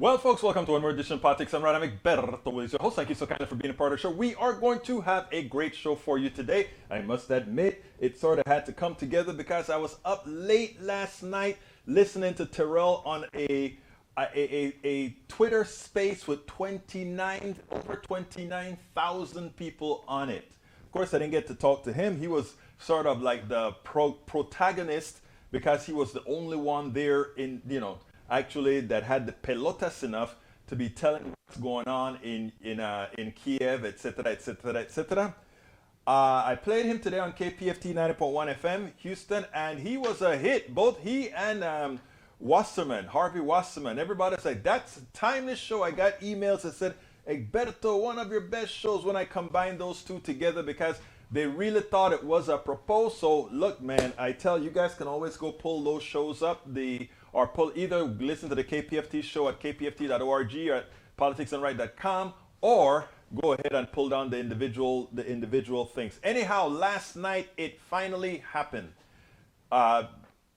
Well, folks, welcome to one more edition of Politics. I'm Ron Berto, your host. Thank you so kindly for being a part of the show. We are going to have a great show for you today. I must admit, it sort of had to come together because I was up late last night listening to Terrell on a Twitter space with over 29,000 people on it. Of course, I didn't get to talk to him. He was sort of like the protagonist because he was the only one there actually that had the pelotas enough to be telling what's going on in Kiev, etc., etc., etc. I played him today on KPFT 90.1 FM, Houston, and he was a hit. Both he and Harvey Wasserman. Everybody's like, that's a timeless show. I got emails that said, Egberto, one of your best shows when I combine those two together because they really thought it was apropos. So look, man, I tell you guys can always go pull those shows up. Or either listen to the KPFT show at kpft.org or at politicsandright.com, or go ahead and pull down the individual things. Anyhow, last night it finally happened.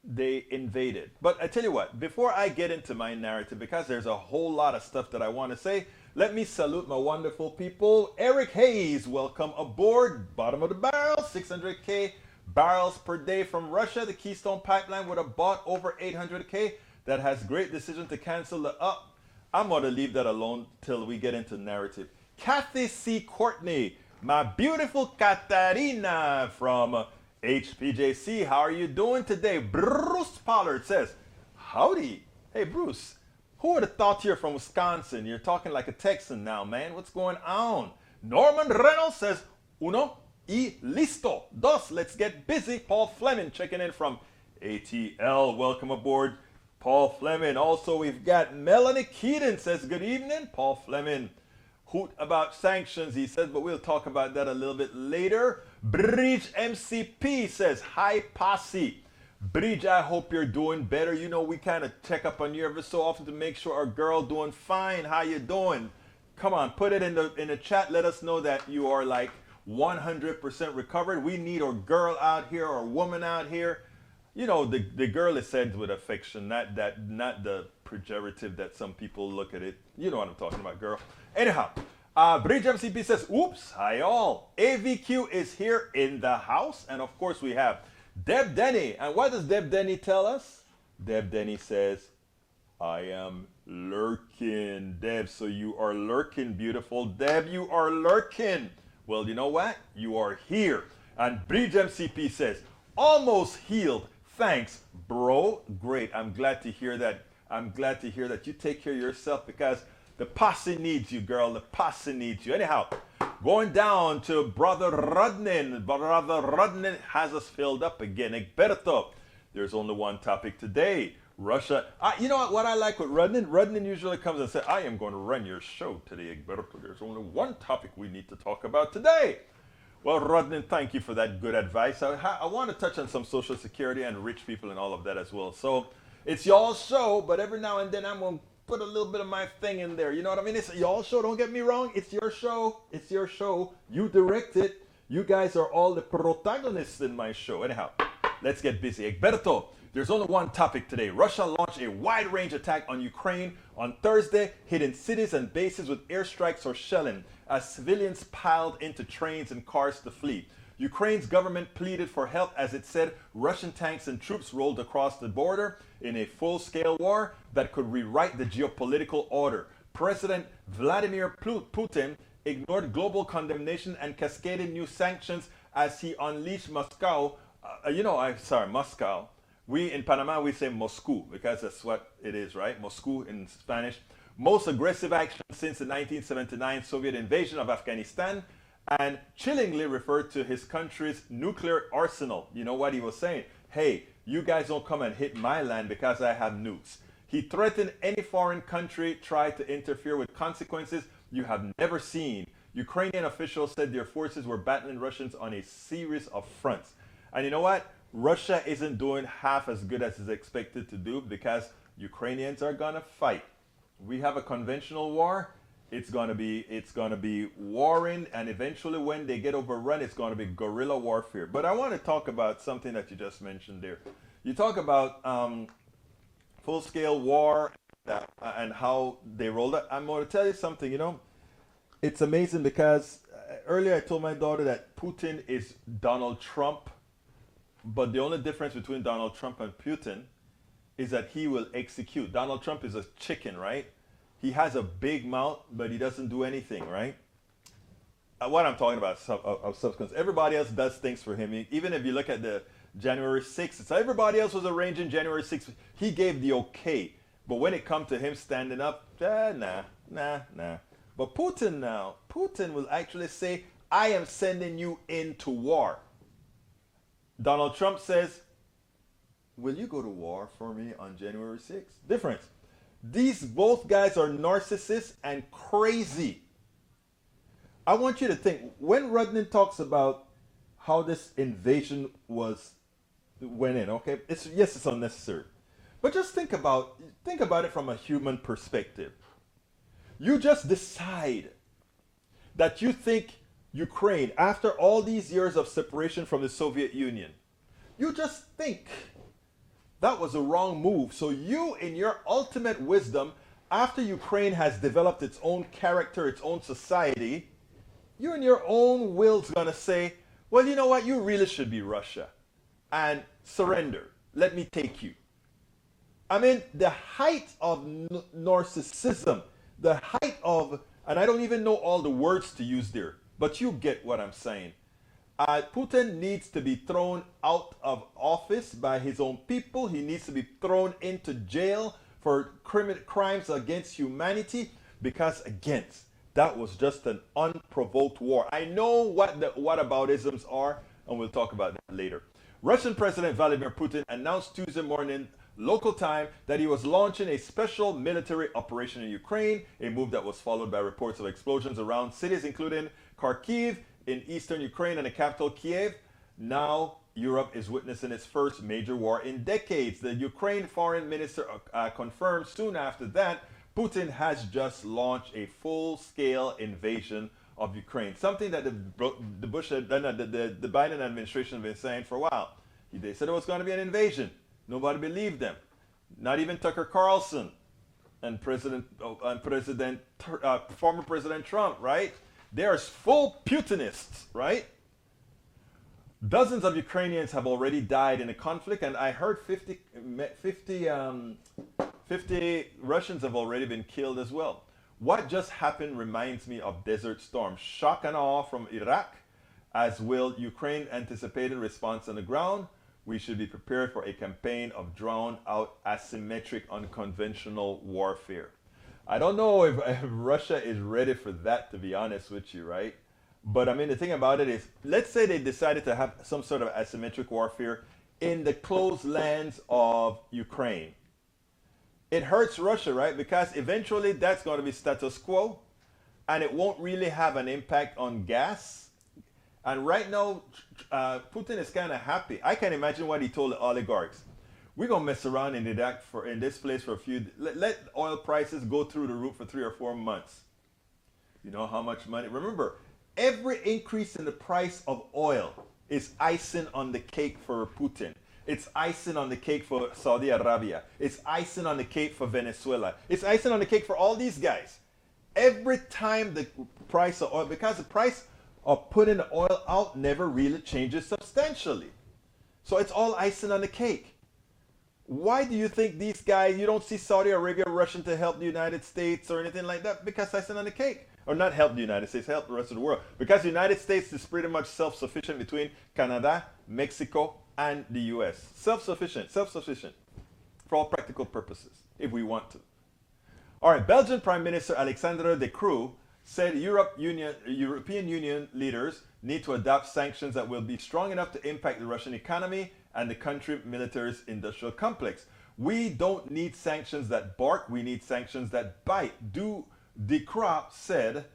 They invaded. But I tell you what, before I get into my narrative, because there's a whole lot of stuff that I want to say, let me salute my wonderful people. Eric Hayes, welcome aboard. Bottom of the barrel, 600K barrels per day from Russia. The Keystone Pipeline would have bought over 800K. That has great decision to cancel the up. I'm going to leave that alone till we get into narrative. Kathy C. Courtney, my beautiful Katarina from HPJC. How are you doing today? Bruce Pollard says, howdy. Hey, Bruce, who would have thought you're from Wisconsin? You're talking like a Texan now, man. What's going on? Norman Reynolds says, uno y listo. Dos, let's get busy. Paul Fleming checking in from ATL. Welcome aboard, Paul Fleming. Also, we've got Melanie Keaton says, good evening. Paul Fleming, hoot about sanctions, he says, but we'll talk about that a little bit later. Bridge MCP says, hi, posse. Bridge, I hope you're doing better. You know, we kind of check up on you every so often to make sure our girl doing fine. How you doing? Come on, put it in the chat. Let us know that you are like 100% recovered. We need our girl out here, our woman out here. You know, the girl is said with affection, not the pejorative that some people look at it. You know what I'm talking about, girl. Anyhow, Bridge MCP says, oops, hi all. AVQ is here in the house. And of course we have Deb Denny. And what does Deb Denny tell us? Deb Denny says, I am lurking. Deb, so you are lurking, beautiful. Deb, you are lurking. Well, you know what? You are here. And Bridge MCP says, almost healed. Thanks, bro. Great. I'm glad to hear that. I'm glad to hear that you take care of yourself because the posse needs you, girl. The posse needs you. Anyhow, going down to Brother Rudnin. Brother Rudnin has us filled up again. Egberto, there's only one topic today. Russia. You know what I like with Rudnin? Rudnin usually comes and says, I am going to run your show today, Egberto. There's only one topic we need to talk about today. Well, Rudnin, thank you for that good advice. I want to touch on some Social Security and rich people and all of that as well. So it's y'all's show, but every now and then I'm going to put a little bit of my thing in there. You know what I mean? It's y'all's show. Don't get me wrong. It's your show. It's your show. You direct it. You guys are all the protagonists in my show. Anyhow, let's get busy. Egberto, there's only one topic today. Russia launched a wide-range attack on Ukraine on Thursday, hitting cities and bases with airstrikes or shelling as civilians piled into trains and cars to flee. Ukraine's government pleaded for help as it said Russian tanks and troops rolled across the border in a full-scale war that could rewrite the geopolitical order. President Vladimir Putin ignored global condemnation and cascaded new sanctions as he unleashed Moscow. Moscow. We in Panama, we say Moscow because that's what it is, right? Moscow in Spanish. Most aggressive action since the 1979 Soviet invasion of Afghanistan, and chillingly referred to his country's nuclear arsenal. You know what he was saying? Hey, you guys don't come and hit my land because I have nukes. He threatened any foreign country try to interfere with consequences you have never seen. Ukrainian officials said their forces were battling Russians on a series of fronts. And you know what? Russia isn't doing half as good as it's expected to do because Ukrainians are gonna fight. We have a conventional war. It's gonna be warring, and eventually when they get overrun, it's gonna be guerrilla warfare. But I want to talk about something that you just mentioned there. You talk about full-scale war, that and how they rolled it. I'm going to tell you something. It's amazing because earlier I told my daughter that Putin is Donald Trump, but the only difference between Donald Trump and Putin is that he will execute. Donald Trump is a chicken, right? He has a big mouth, but he doesn't do anything, right? What I'm talking about of substance. Everybody else does things for him. Even if you look at the January 6th, it's everybody else was arranging January 6th. He gave the okay. But when it comes to him standing up, nah. But Putin will actually say, I am sending you into war. Donald Trump says, will you go to war for me on January 6th? Difference. These both guys are narcissists and crazy. I want you to think, when Rudnin talks about how this invasion went in, okay? Yes, it's unnecessary. But just think about it from a human perspective. You just decide that you think Ukraine, after all these years of separation from the Soviet Union, you just think that was a wrong move. So you, in your ultimate wisdom, after Ukraine has developed its own character, its own society, you in your own will's gonna say, well, you know what, you really should be Russia and surrender. Let me take you. I mean, the height of narcissism, the height of, and I don't even know all the words to use there, but you get what I'm saying. Putin needs to be thrown out of office by his own people. He needs to be thrown into jail for crimes against humanity because, again, that was just an unprovoked war. I know what the whataboutisms are, and we'll talk about that later. Russian President Vladimir Putin announced Tuesday morning local time that he was launching a special military operation in Ukraine, a move that was followed by reports of explosions around cities including Kharkiv in eastern Ukraine and the capital Kiev. Now Europe is witnessing its first major war in decades. The Ukraine foreign minister confirmed soon after that Putin has just launched a full-scale invasion of Ukraine, something that the Biden administration has been saying for a while. They said it was going to be an invasion. Nobody believed them. Not even Tucker Carlson and former President Trump, right? They are full Putinists, right? Dozens of Ukrainians have already died in the conflict, and I heard 50 Russians have already been killed as well. What just happened reminds me of Desert Storm. Shock and awe from Iraq, as will Ukraine anticipated response on the ground. We should be prepared for a campaign of drawn-out, asymmetric, unconventional warfare. I don't know if Russia is ready for that, to be honest with you, right? But I mean, the thing about it is, let's say they decided to have some sort of asymmetric warfare in the closed lands of Ukraine. It hurts Russia, right? Because eventually that's going to be status quo, and it won't really have an impact on gas. And right now, Putin is kind of happy. I can imagine what he told the oligarchs. We're going to mess around in this place for a few, let oil prices go through the roof for 3 or 4 months. You know how much money? Remember, every increase in the price of oil is icing on the cake for Putin. It's icing on the cake for Saudi Arabia. It's icing on the cake for Venezuela. It's icing on the cake for all these guys. Every time the price of oil, because the price of putting the oil out never really changes substantially. So it's all icing on the cake. Why do you think these guys, you don't see Saudi Arabia rushing to help the United States or anything like that? Because icing on the cake. Or not help the United States, help the rest of the world. Because the United States is pretty much self-sufficient between Canada, Mexico, and the US. Self-sufficient for all practical purposes, if we want to. All right, Belgian Prime Minister Alexandre De Croo said European Union leaders need to adopt sanctions that will be strong enough to impact the Russian economy and the country's military's industrial complex. We don't need sanctions that bark, we need sanctions that bite. De Croo said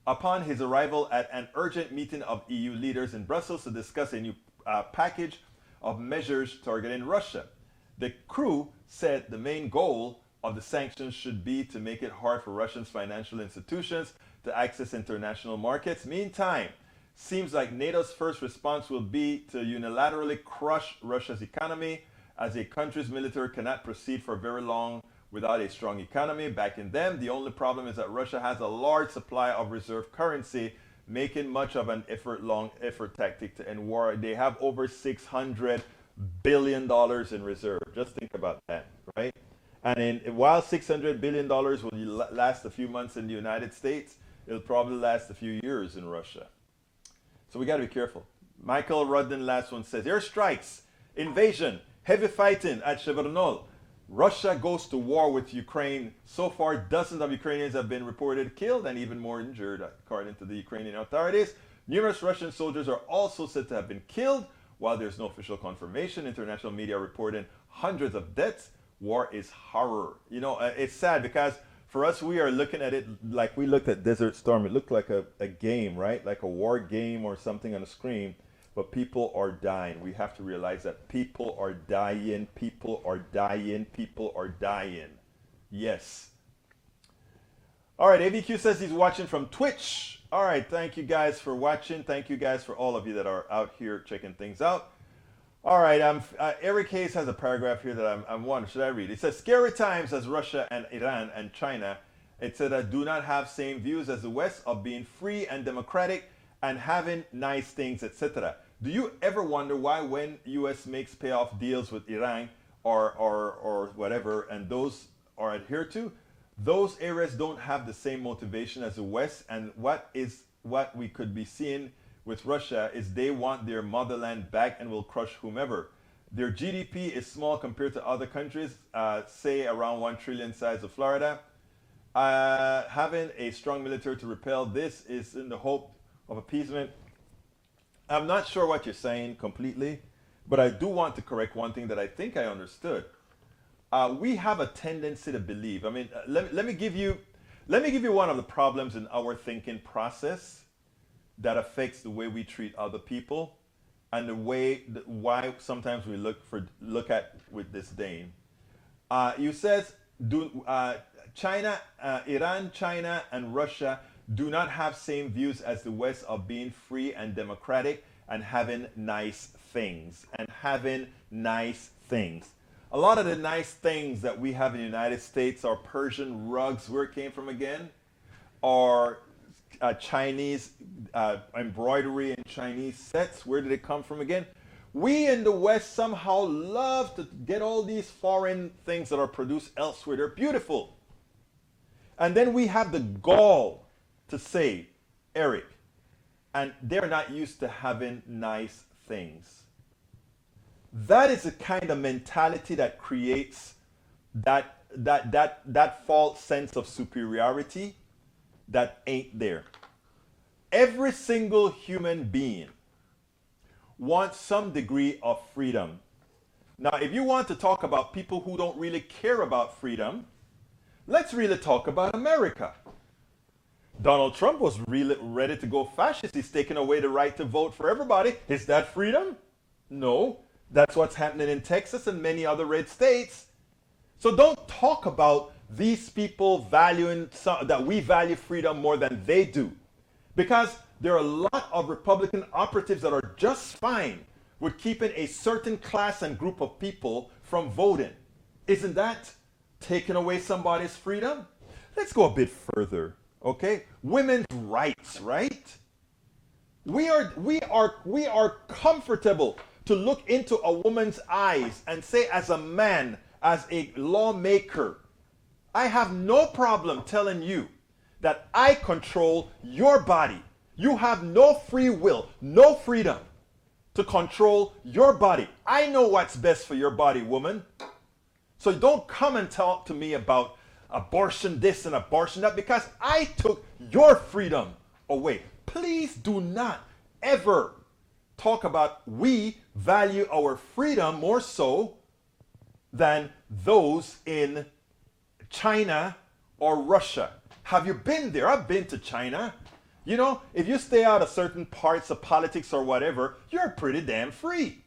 upon his arrival at an urgent meeting of EU leaders in Brussels to discuss a new package of measures targeting Russia. De Croo said the main goal of the sanctions should be to make it hard for Russia's financial institutions to access international markets. Meantime, seems like NATO's first response will be to unilaterally crush Russia's economy, as a country's military cannot proceed for very long without a strong economy backing them. The only problem is that Russia has a large supply of reserve currency, making much of an long effort tactic to end war. They have over $600 billion in reserve. Just think about that, right? And while $600 billion will last a few months in the United States, it'll probably last a few years in Russia. So we got to be careful. Michael Rudden, last one, says, airstrikes, invasion, heavy fighting at Shevardnadze. Russia goes to war with Ukraine. So far, dozens of Ukrainians have been reported killed and even more injured, according to the Ukrainian authorities. Numerous Russian soldiers are also said to have been killed. While there's no official confirmation, international media reporting hundreds of deaths. War is horror. You know, it's sad because for us, we are looking at it like we looked at Desert Storm. It looked like a game, right? Like a war game or something on a screen. But people are dying. We have to realize that people are dying. People are dying. People are dying. Yes. All right, AVQ says he's watching from Twitch. All right, thank you guys for watching. Thank you guys for all of you that are out here checking things out. All right, Eric Hayes has a paragraph here that I'm wondering, should I read? It says, scary times as Russia and Iran and China, it said, do not have same views as the West of being free and democratic and having nice things, etc. Do you ever wonder why when U.S. makes payoff deals with Iran or whatever, and those are adhered to, those areas don't have the same motivation as the West? And what we could be seeing with Russia is they want their motherland back and will crush whomever. Their GDP is small compared to other countries, say around 1 trillion size of Florida. Having a strong military to repel this is in the hope of appeasement. I'm not sure what you're saying completely, but I do want to correct one thing that I think I understood. We have a tendency to believe. I mean, let me give you one of the problems in our thinking process that affects the way we treat other people and the way why sometimes we look at with disdain. You says China, Iran, China, and Russia do not have same views as the West of being free and democratic and having nice things A lot of the nice things that we have in the United States are Persian rugs, where it came from again, or Chinese embroidery and Chinese sets. Where did it come from again? We in the West somehow love to get all these foreign things that are produced elsewhere. They're beautiful. And then we have the gall to say, Eric, and they're not used to having nice things. That is the kind of mentality that creates that false sense of superiority that ain't there. Every single human being wants some degree of freedom. Now, if you want to talk about people who don't really care about freedom, let's really talk about America. Donald Trump was really ready to go fascist. He's taking away the right to vote for everybody. Is that freedom? No. That's what's happening in Texas and many other red states. So don't talk about these people valuing that we value freedom more than they do. Because there are a lot of Republican operatives that are just fine with keeping a certain class and group of people from voting. Isn't that taking away somebody's freedom? Let's go a bit further, okay? Women's rights, right? We are comfortable to look into a woman's eyes and say, as a man, as a lawmaker, I have no problem telling you that I control your body. You have no free will, no freedom to control your body. I know what's best for your body, woman. So don't come and talk to me about abortion this and abortion that, because I took your freedom away. Please do not ever talk about we value our freedom more so than those in China or Russia. Have you been there? I've been to China. You know, if you stay out of certain parts of politics or whatever, you're pretty damn free.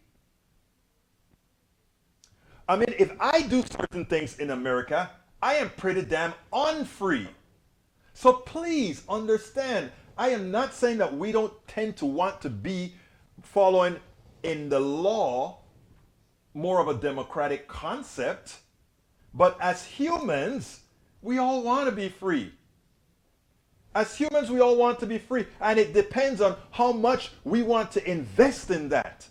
I mean, if I do certain things in America, I am pretty damn unfree. So please understand, I am not saying that we don't tend to want to be following in the law more of a democratic concept, But as humans, we all want to be free. As humans, we all want to be free. And it depends on how much we want to invest in that.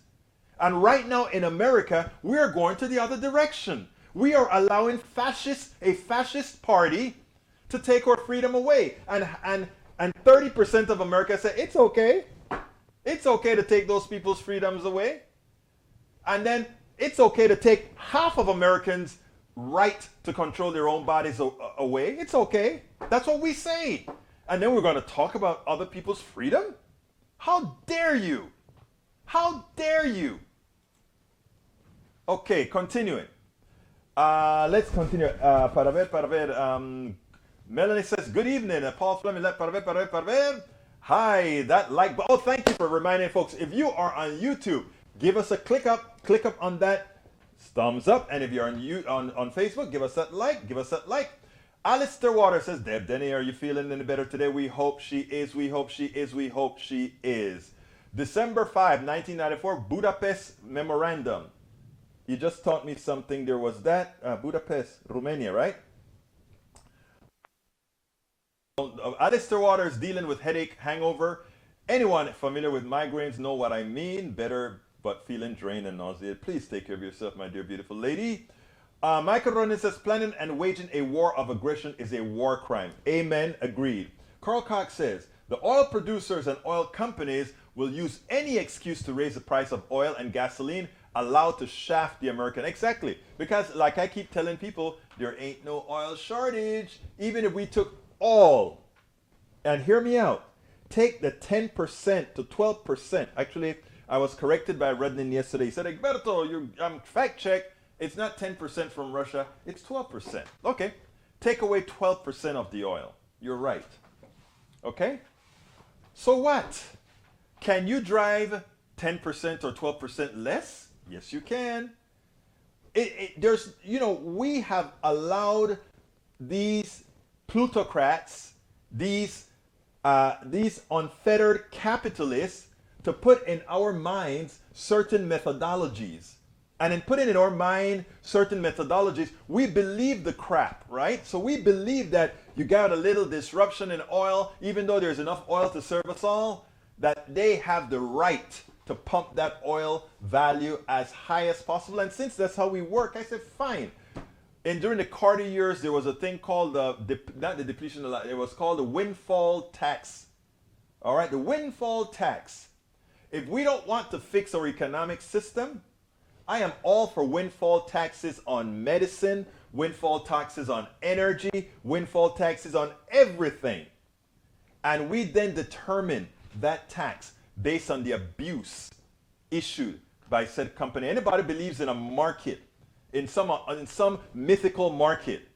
And right now in America, we are going to the other direction. We are allowing a fascist party to take our freedom away. And 30% of America say it's okay. It's okay to take those people's freedoms away. And then it's okay to take half of Americans' right to control their own bodies away. It's okay. That's what we say. And then we're going to talk about other people's freedom? How dare you? How dare you? Okay, continuing. Let's continue. Melanie says, good evening. Paul Fleming, hi, that like button. Oh, thank you for reminding folks. If you are on YouTube, give us a click up on that thumbs up. And if you're on Facebook, give us that like. Alistair Water says, Deb Denny, are you feeling any better today? We hope she is. We hope she is. December 5, 1994, Budapest Memorandum. You just taught me something. There was that. Budapest, Romania, right? Alistair Waters dealing with headache, hangover. Anyone familiar with migraines know what I mean. Better, but feeling drained and nauseated. Please take care of yourself, my dear beautiful lady. Michael Ronan says, planning and waging a war of aggression is a war crime. Amen. Agreed. Carl Cox says, the oil producers and oil companies will use any excuse to raise the price of oil and gasoline, allowed to shaft the American. Exactly. Because like I keep telling people, there ain't no oil shortage. Even if we took all, and hear me out, take the 10% to 12%. Actually, I was corrected by Rednin yesterday. He said, Egberto, fact check. It's not 10% from Russia, it's 12%. Okay, take away 12% of the oil. You're right. Okay? So what? Can you drive 10% or 12% less? Yes, you can. We have allowed these plutocrats, these unfettered capitalists, to put in our minds certain methodologies. And in putting in our mind certain methodologies, we believe the crap, right? So we believe that you got a little disruption in oil, even though there's enough oil to serve us all, that they have the right to pump that oil value as high as possible. And since that's how we work, I said, fine. And during the Carter years, there was a thing called not the depletion, it was called the Windfall Tax. All right, the Windfall Tax. If we don't want to fix our economic system, I am all for windfall taxes on medicine, windfall taxes on energy, windfall taxes on everything. And we then determine that tax based on the abuse issued by said company. Anybody believes in a market, in some mythical market,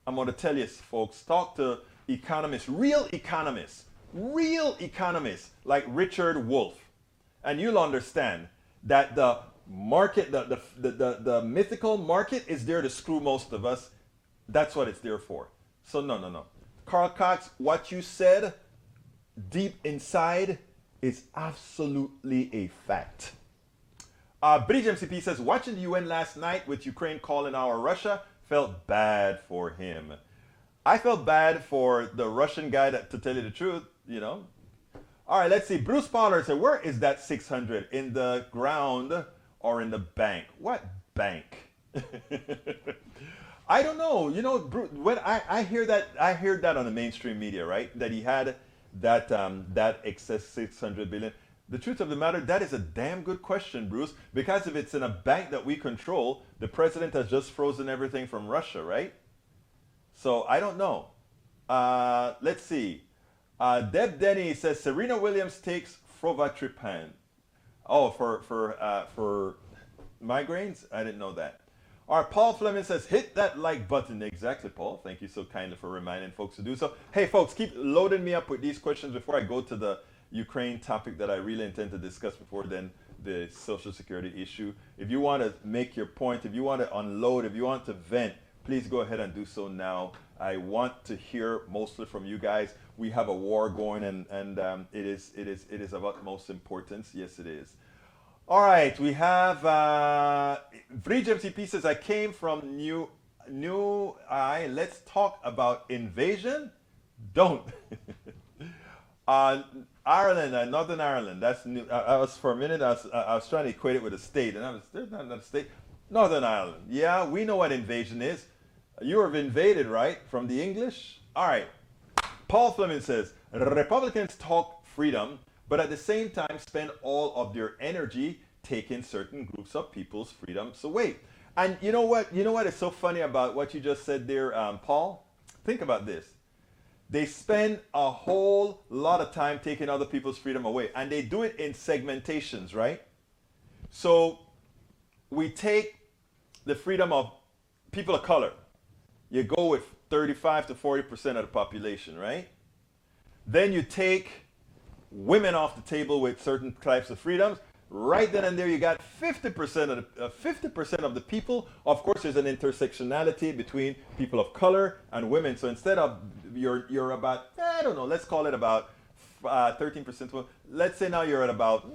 I'm going to tell you, folks, talk to economists, real economists like Richard Wolff, and you'll understand that the market, the mythical market is there to screw most of us. That's what it's there for. So no. Carl Cox, what you said deep inside is absolutely a fact. British MCP says, watching the UN last night with Ukraine calling our Russia, felt bad for him. I felt bad for the Russian guy, to tell you the truth, All right, let's see. Bruce Pollard said, where is that 600? In the ground or in the bank? What bank? I don't know. Bruce, when I hear that on the mainstream media, right? That he had that excess 600 billion. The truth of the matter, that is a damn good question, Bruce, because if it's in a bank that we control, the president has just frozen everything from Russia, right? So I don't know. Let's see. Deb Denny says Serena Williams takes Frovatripan. Oh, for migraines? I didn't know that. All right, Paul Fleming says, hit that like button. Exactly, Paul. Thank you so kindly for reminding folks to do so. Hey, folks, keep loading me up with these questions before I go to the Ukraine topic that I really intend to discuss before then, the Social Security issue. If you want to make your point, if you want to unload, if you want to vent, please go ahead and do so now. I want to hear mostly from you guys. We have a war going, and it is of utmost importance. Yes, it is. All right, we have Vrij MCP says, I came from New let's talk about invasion. Don't. uh, Ireland, Northern Ireland. That's new. I was for a minute. I was trying to equate it with a state, and there's not another state. Northern Ireland. Yeah, we know what invasion is. You have invaded, right? From the English. All right. Paul Fleming says Republicans talk freedom, but at the same time spend all of their energy taking certain groups of people's freedoms away. And you know what? You know what is so funny about what you just said there, Paul? Think about this. They spend a whole lot of time taking other people's freedom away, and they do it in segmentations, right? So we take the freedom of people of color. You go with 35 to 40% of the population, right? Then you take women off the table with certain types of freedoms. Right then and there, you got 50% of the people. Of course, there's an intersectionality between people of color and women. So instead of you're about, I don't know, let's call it about 13%. Let's say now you're at about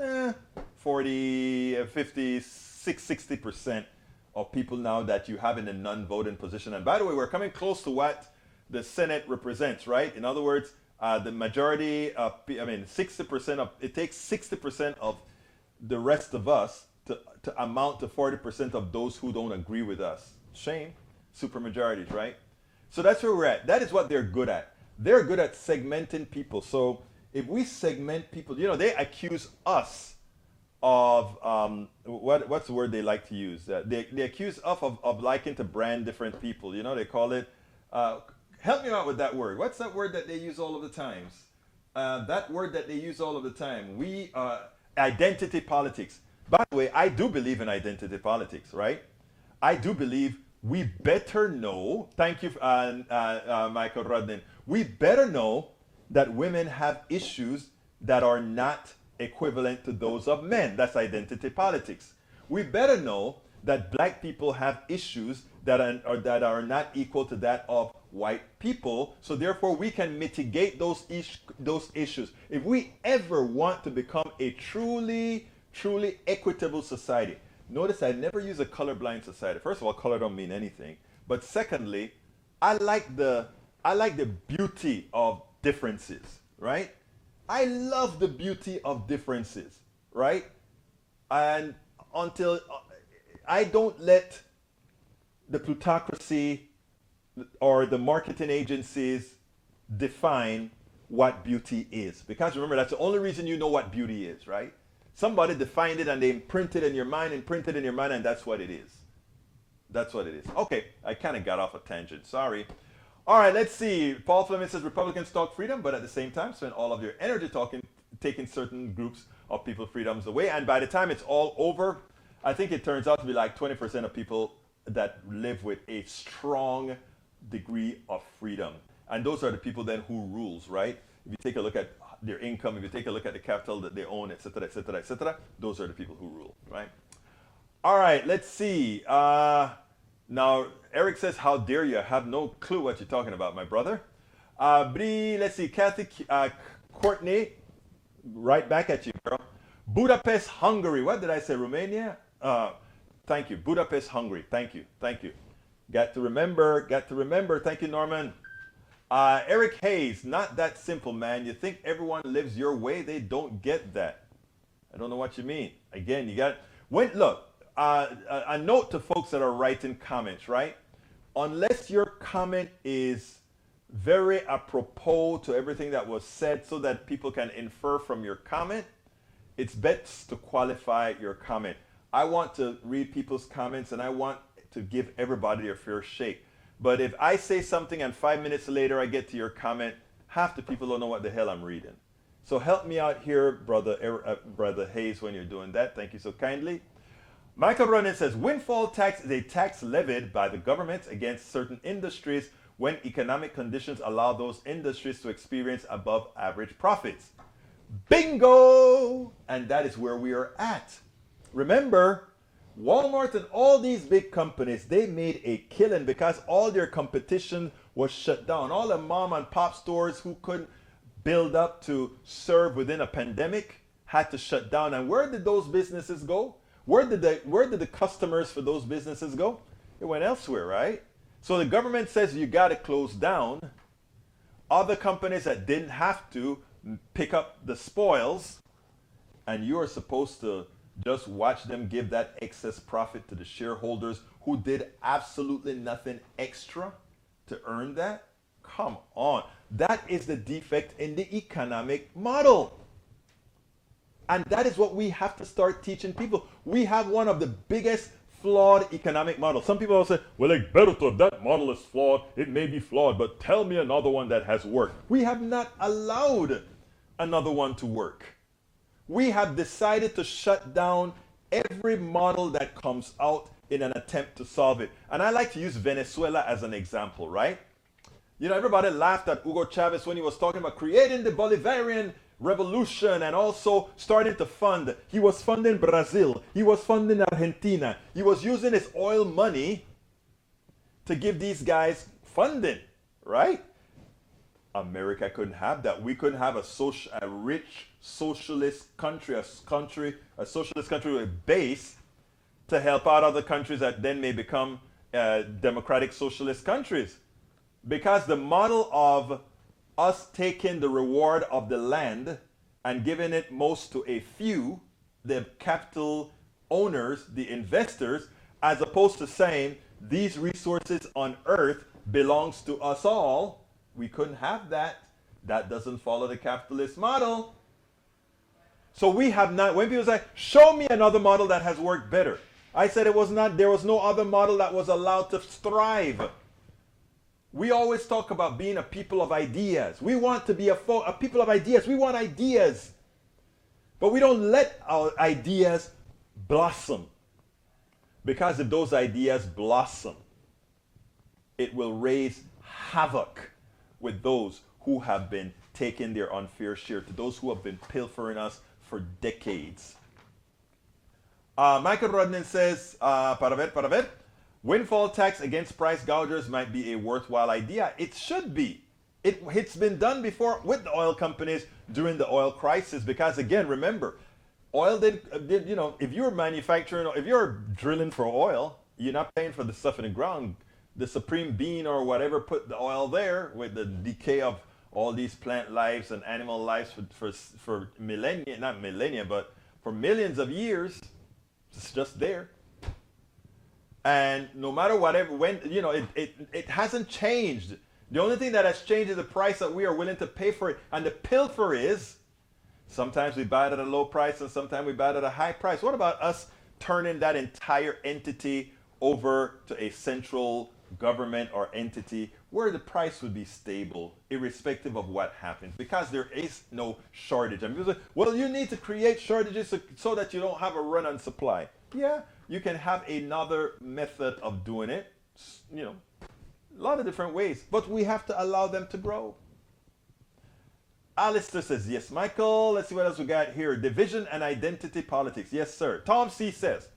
40, 50, 60% of people now that you have in a non-voting position. And by the way, we're coming close to what the Senate represents, right? In other words, the majority, 60% of, it takes 60% of the rest of us to amount to 40% of those who don't agree with us. Shame. Supermajorities, right? So that's where we're at. That is what they're good at. They're good at segmenting people. So if we segment people, they accuse us of, what's the word they like to use? They accuse us of liking to brand different people. They call it, help me out with that word. What's that word that they use all of the times? That word that they use all of the time. Identity politics. By the way, I do believe in identity politics, right? I do believe we better know, thank you, Michael Rudnin, we better know that women have issues that are not equivalent to those of men. That's identity politics. We better know that black people have issues that are not equal to that of white people, so therefore we can mitigate those issues. If we ever want to become a truly equitable society, notice I never use a colorblind society. First of all, color don't mean anything, but secondly, I like the beauty of differences, right? I love the beauty of differences, right? And until I don't let the plutocracy or the marketing agencies define what beauty is. Because remember, that's the only reason you know what beauty is, right? Somebody defined it and they imprinted in your mind, and that's what it is. That's what it is. Okay, I kind of got off a tangent. Sorry. All right, let's see. Paul Fleming says Republicans talk freedom, but at the same time spend all of their energy taking certain groups of people's freedoms away. And by the time it's all over, I think it turns out to be like 20% of people that live with a strong degree of freedom. And those are the people then who rules, right? If you take a look at their income, if you take a look at the capital that they own, etc., etc., etc., those are the people who rule, right? All right, let's see. Now, Eric says, how dare you? I have no clue what you're talking about, my brother. Bree, let's see. Kathy, Courtney, right back at you, girl. Budapest, Hungary. What did I say? Romania? Thank you. Budapest, Hungary. Thank you. Thank you. Got to remember. Thank you, Norman. Eric Hayes, not that simple, man. You think everyone lives your way? They don't get that. I don't know what you mean. Again, you got... Look, a note to folks that are writing comments, right? Unless your comment is very apropos to everything that was said so that people can infer from your comment, it's best to qualify your comment. I want to read people's comments and I want to give everybody their fair shake. But if I say something and 5 minutes later I get to your comment, half the people don't know what the hell I'm reading. So help me out here, Brother Hayes, when you're doing that. Thank you so kindly. Michael Ronan says, windfall tax is a tax levied by the government against certain industries when economic conditions allow those industries to experience above average profits. Bingo! And that is where we are at. Remember, Walmart and all these big companies, they made a killing because all their competition was shut down. All the mom and pop stores who couldn't build up to serve within a pandemic had to shut down. And where did those businesses go? Where did the customers for those businesses go? It went elsewhere, right? So the government says you got to close down. Other companies that didn't have to pick up the spoils, and you are supposed to just watch them give that excess profit to the shareholders who did absolutely nothing extra to earn that? Come on. That is the defect in the economic model. And that is what we have to start teaching people. We have one of the biggest flawed economic models. Some people will say, well, Egberto, that model is flawed. It may be flawed, but tell me another one that has worked. We have not allowed another one to work. We have decided to shut down every model that comes out in an attempt to solve it. And I like to use Venezuela as an example, right? You know, everybody laughed at Hugo Chavez when he was talking about creating the Bolivarian revolution and also starting to fund. He was funding Brazil. He was funding Argentina. He was using his oil money to give these guys funding, right? America couldn't have that. We couldn't have a rich socialist country, a socialist country with a base to help out other countries that then may become democratic socialist countries. Because the model of us taking the reward of the land and giving it most to a few, the capital owners, the investors, as opposed to saying these resources on earth belongs to us all, we couldn't have that. That doesn't follow the capitalist model. So we have not, when people say, show me another model that has worked better. I said it was not, there was no other model that was allowed to thrive. We always talk about being a people of ideas. We want to be a people of ideas. We want ideas. But we don't let our ideas blossom. Because if those ideas blossom, it will raise havoc with those who have been taking their unfair share, to those who have been pilfering us for decades. Michael Rodman says, para ver. Windfall tax against price gougers might be a worthwhile idea. It should be. It's been done before with the oil companies during the oil crisis because, again, remember, oil did you know, if you're manufacturing, if you're drilling for oil, you're not paying for the stuff in the ground. The Supreme Being or whatever put the oil there with the decay of all these plant lives and animal lives for millennia, not millennia, but for millions of years. It's just there. And no matter whatever, when, you know, it hasn't changed. The only thing that has changed is the price that we are willing to pay for it. And the pilfer is, sometimes we buy it at a low price and sometimes we buy it at a high price. What about us turning that entire entity over to a central government or entity where the price would be stable, irrespective of what happens, because there is no shortage. And people say, well, you need to create shortages so that you don't have a run on supply. Yeah, you can have another method of doing it, you know, a lot of different ways, but we have to allow them to grow. Alistair says, yes, Michael. Let's see what else we got here. Division and identity politics. Yes, sir. Tom C says,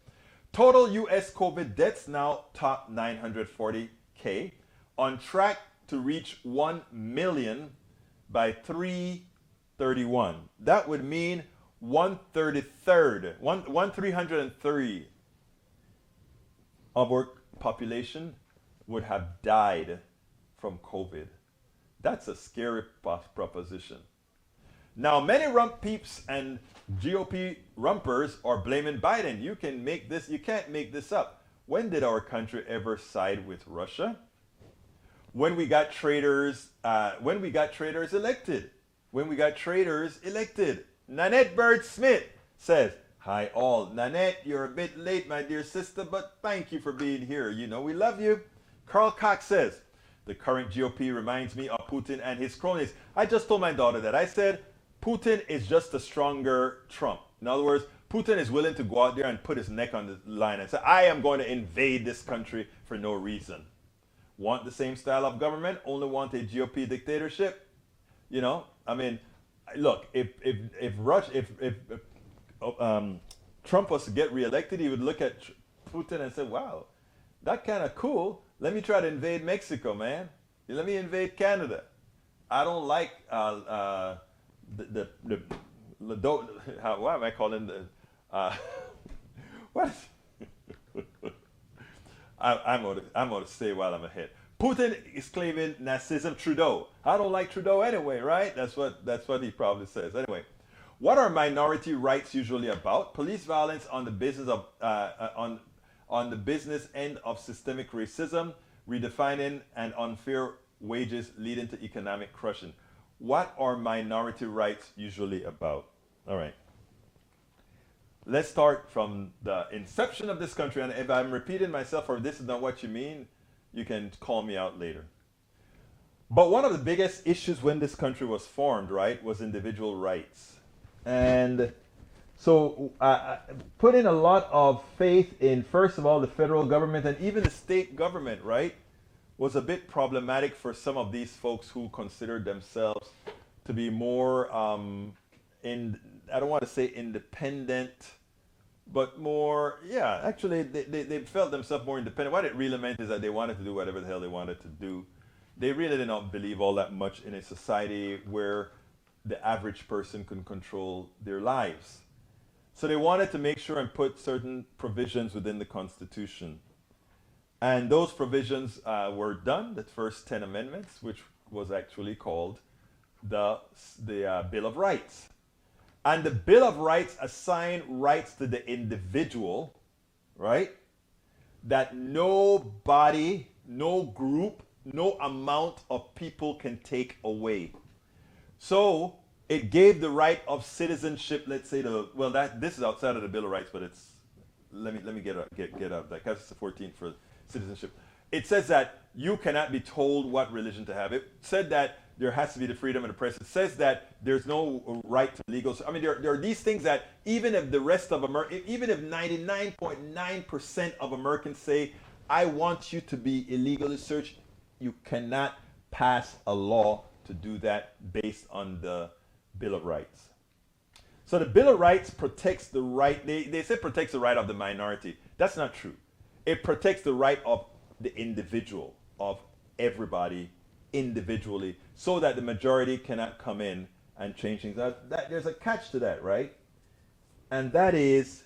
total U.S. COVID deaths now top 940K, on track to reach 1 million by 3/31. That would mean 1/3 of our population would have died from COVID. That's a scary proposition. Now, many rump peeps and GOP rumpers are blaming Biden. You can't make this up. When did our country ever side with Russia? When we got traitors elected. Nanette Bird Smith says, hi all. Nanette, you're a bit late, my dear sister, but thank you for being here. You know we love you. Carl Cox says, the current GOP reminds me of Putin and his cronies. I just told my daughter that. I said, Putin is just a stronger Trump. In other words, Putin is willing to go out there and put his neck on the line and say, I am going to invade this country for no reason. Want the same style of government, only want a GOP dictatorship? You know, I mean, look, if Trump was to get reelected, he would look at Putin and say, wow, that's kind of cool. Let me try to invade Mexico, man. Let me invade Canada. I don't like why am I calling the what? I'm going to say while I'm ahead. Putin is claiming Nazism. Trudeau. I don't like Trudeau anyway, right? That's what he probably says. Anyway, what are minority rights usually about? Police violence on the business of on the business end of systemic racism, redefining and unfair wages leading to economic crushing. What are minority rights usually about? All right. Let's start from the inception of this country. And if I'm repeating myself or this is not what you mean, you can call me out later. But one of the biggest issues when this country was formed, right, was individual rights. And so putting a lot of faith in, first of all, the federal government and even the state government, right, was a bit problematic for some of these folks who considered themselves to be more, I don't want to say independent, but more, yeah, actually they felt themselves more independent. What it really meant is that they wanted to do whatever the hell they wanted to do. They really did not believe all that much in a society where the average person can control their lives. So they wanted to make sure and put certain provisions within the Constitution. And those provisions were done, the first 10 amendments, which was actually called the Bill of Rights. And the Bill of Rights assigned rights to the individual, right? That nobody, no group, no amount of people can take away. So it gave the right of citizenship, let's say this is outside of the Bill of Rights, but it's, let me get out of that, because it's the 14th for citizenship. It says that you cannot be told what religion to have. It said that there has to be the freedom of the press. It says that there's no right to legal. I mean, there are these things that even if the rest of even if 99.9% of Americans say, I want you to be illegally searched, you cannot pass a law to do that based on the Bill of Rights. So the Bill of Rights protects the right, they say protects the right of the minority. That's not true. It protects the right of the individual, of everybody individually, so that the majority cannot come in and change things. There's a catch to that, right? And that is,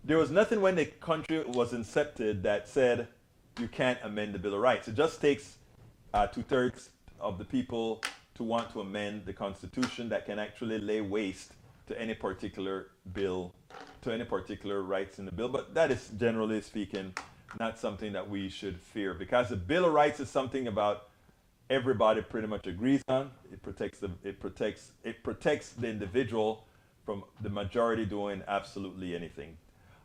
there was nothing when the country was incepted that said you can't amend the Bill of Rights. It just takes 2/3 of the people to want to amend the Constitution that can actually lay waste to any particular bill, to any particular rights in the bill. But that is, generally speaking, not something that we should fear, because the Bill of Rights is something about everybody pretty much agrees on. It protects the individual from the majority doing absolutely anything.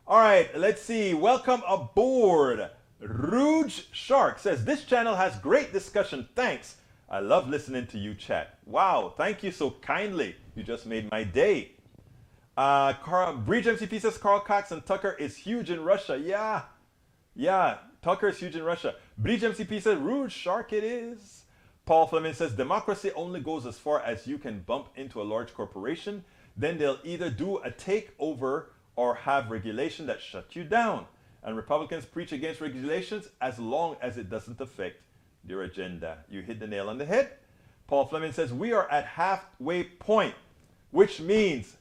All right, let's see. Welcome aboard. Rouge Shark says, this channel has great discussion. Thanks. I love listening to you chat. Wow, thank you so kindly. You just made my day. Breach MCP says Carl Cox and Tucker is huge in Russia. Yeah, Tucker is huge in Russia. Breach MCP says Rouge Shark it is. Paul Fleming says democracy only goes as far as you can bump into a large corporation. Then they'll either do a takeover or have regulation that shut you down. And Republicans preach against regulations as long as it doesn't affect their agenda. You hit the nail on the head. Paul Fleming says we are at halfway point, which means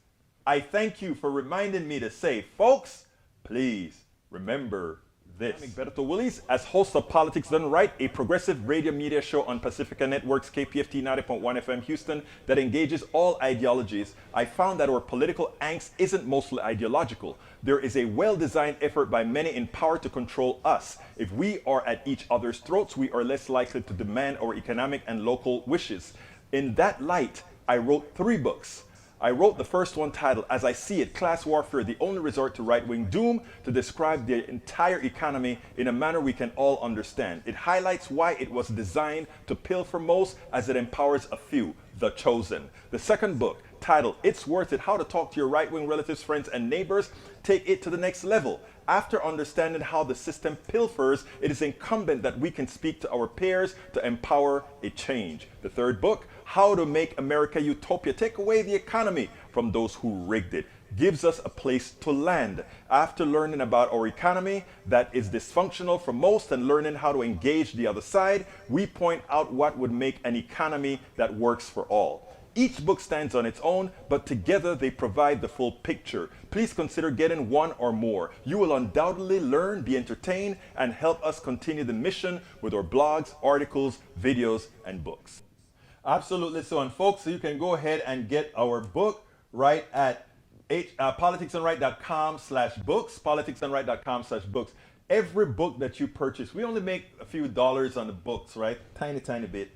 I thank you for reminding me to say, folks, please remember this. I'm Egberto Willis, as host of Politics Done Right, a progressive radio media show on Pacifica Network's KPFT 90.1 FM Houston that engages all ideologies. I found that our political angst isn't mostly ideological. There is a well-designed effort by many in power to control us. If we are at each other's throats, we are less likely to demand our economic and local wishes. In that light, I wrote 3 books. I wrote the first one titled, As I See It, Class Warfare, the Only Resort to Right-Wing Doom, to describe the entire economy in a manner we can all understand. It highlights why it was designed to pilfer most as it empowers a few, the chosen. The second book, titled, It's Worth It, How to Talk to Your Right-Wing Relatives, Friends, and Neighbors, take it to the next level. After understanding how the system pilfers, it is incumbent that we can speak to our peers to empower a change. The third book, How to Make America Utopia, Take Away the Economy from Those Who Rigged It, gives us a place to land. After learning about our economy that is dysfunctional for most and learning how to engage the other side, we point out what would make an economy that works for all. Each book stands on its own, but together they provide the full picture. Please consider getting one or more. You will undoubtedly learn, be entertained, and help us continue the mission with our blogs, articles, videos, and books. Absolutely so. And folks, so you can go ahead and get our book right at politicsandright.com/books, politicsandright.com/books. Every book that you purchase, we only make a few dollars on the books, right? Tiny, tiny bit.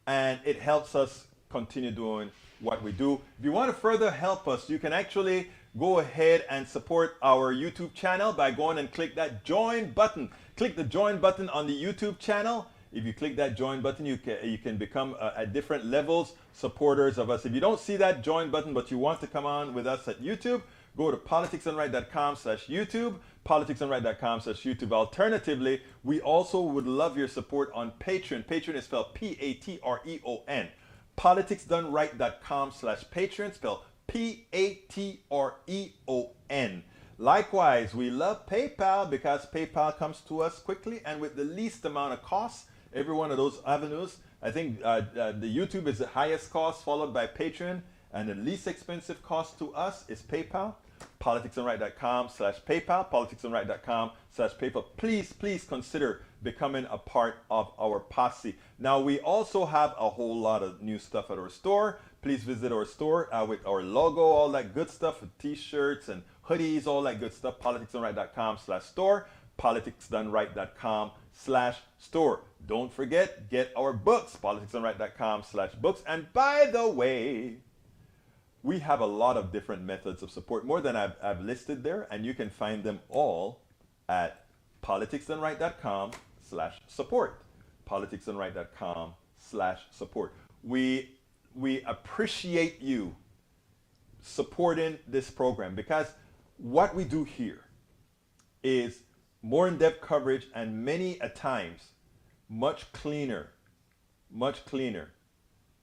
And it helps us continue doing what we do. If you want to further help us, you can actually go ahead and support our YouTube channel by going and click that join button. Click the join button on the YouTube channel. If you click that join button, you can become at different levels supporters of us. If you don't see that join button, but you want to come on with us at YouTube, go to politicsandright.com/YouTube, politicsandright.com/YouTube. Alternatively, we also would love your support on Patreon. Patreon is spelled Patreon. politicsdoneright.com/Patreon, spelled Patreon. Likewise, we love PayPal because PayPal comes to us quickly and with the least amount of costs. Every one of those avenues, I think the YouTube is the highest cost, followed by Patreon, and the least expensive cost to us is PayPal. politicsandright.com/PayPal, politicsandright.com/PayPal. Please consider becoming a part of our posse. Now, we also have a whole lot of new stuff at our store. Please visit our store with our logo, all that good stuff, with t-shirts and hoodies, all that good stuff. politicsdoneright.com/store, politicsdoneright.com/store. Don't forget, get our books, politicsdoneright.com/books. And by the way, we have a lot of different methods of support, more than I've listed there, and you can find them all at politicsdoneright.com/support. politicsdoneright.com/support. We appreciate you supporting this program, because what we do here is more in-depth coverage and many a times much cleaner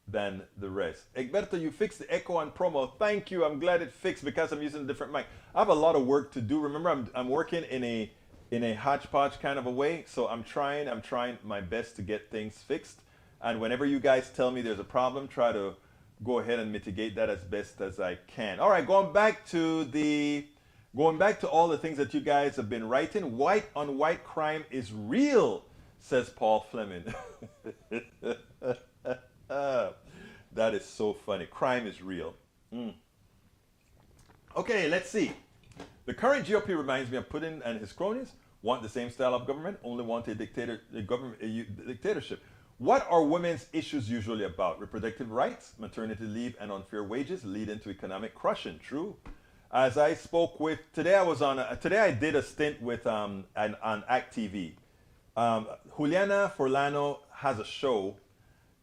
than the rest. Egberto, you fixed the echo and promo. Thank you. I'm glad it fixed because I'm using a different mic. I have a lot of work to do. Remember, I'm working in a hodgepodge kind of a way, so I'm trying my best to get things fixed. And whenever you guys tell me there's a problem, try to go ahead and mitigate that as best as I can. All right, going back to all the things that you guys have been writing. White on white crime is real, says Paul Fleming. That is so funny. Crime is real. Okay, let's see. The current GOP reminds me of Putin and his cronies. Want the same style of government, only want a dictatorship. What are women's issues usually about? Reproductive rights, maternity leave, and unfair wages lead into economic crushing. True. As I spoke with today, I did a stint with on Act TV. Juliana Forlano has a show,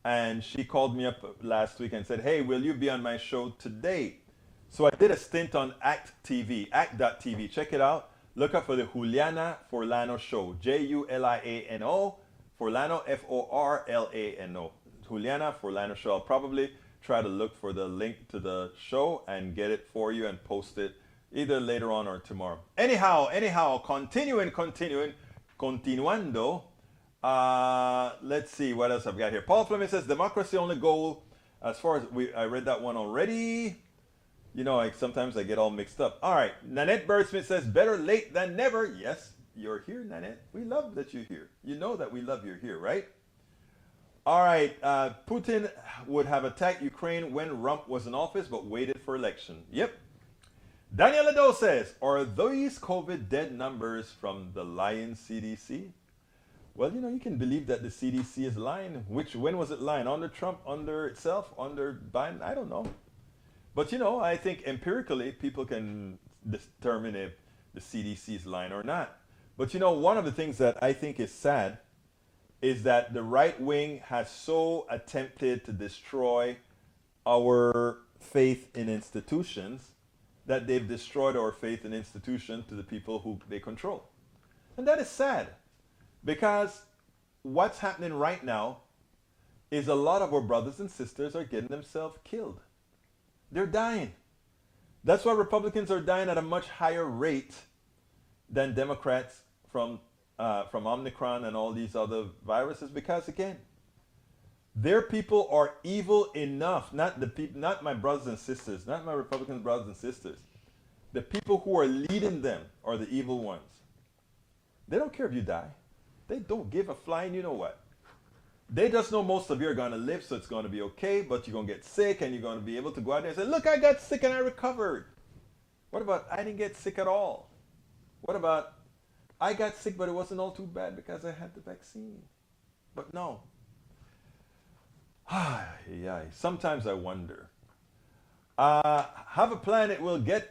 and she called me up last week and said, "Hey, will you be on my show today?" So I did a stint on Act TV, act.tv. Check it out. Look up for the Juliana Forlano show. Juliano Forlano, Forlano. Juliana Forlano show. I'll probably try to look for the link to the show and get it for you and post it either later on or tomorrow. Anyhow, continuando. Let's see what else I've got here. Paul Fleming says democracy only goal, as far as I read that one already. You know, sometimes I get all mixed up. All right, Nanette Birdsmith says better late than never. Yes, you're here, Nanette. We love that you're here. You know that we love you're here, right? All right, Putin would have attacked Ukraine when Rump was in office, but waited for election. Yep. Daniel Lado says, are these COVID dead numbers from the lying CDC? Well, you know, you can believe that the CDC is lying. When was it lying? Under Trump, under itself, under Biden? I don't know. But, you know, I think empirically people can determine if the CDC is lying or not. But, you know, one of the things that I think is sad is that the right wing has so attempted to destroy our faith in institutions that they've destroyed our faith in institutions to the people who they control. And that is sad, because what's happening right now is a lot of our brothers and sisters are getting themselves killed. They're dying. That's why Republicans are dying at a much higher rate than Democrats from Omicron and all these other viruses, because again, Their people are evil enough, not the people, not my brothers and sisters, not my Republican brothers and sisters. The people who are leading them are the evil ones. They don't care if you die. They don't give a flying you know what. They just know most of you are going to live, so it's going to be okay, but you're going to get sick and you're going to be able to go out there and say, look, I got sick and I recovered. What about I didn't get sick at all? What about I got sick, but it wasn't all too bad because I had the vaccine? But no. Yeah, sometimes I wonder. Have a plan, it will get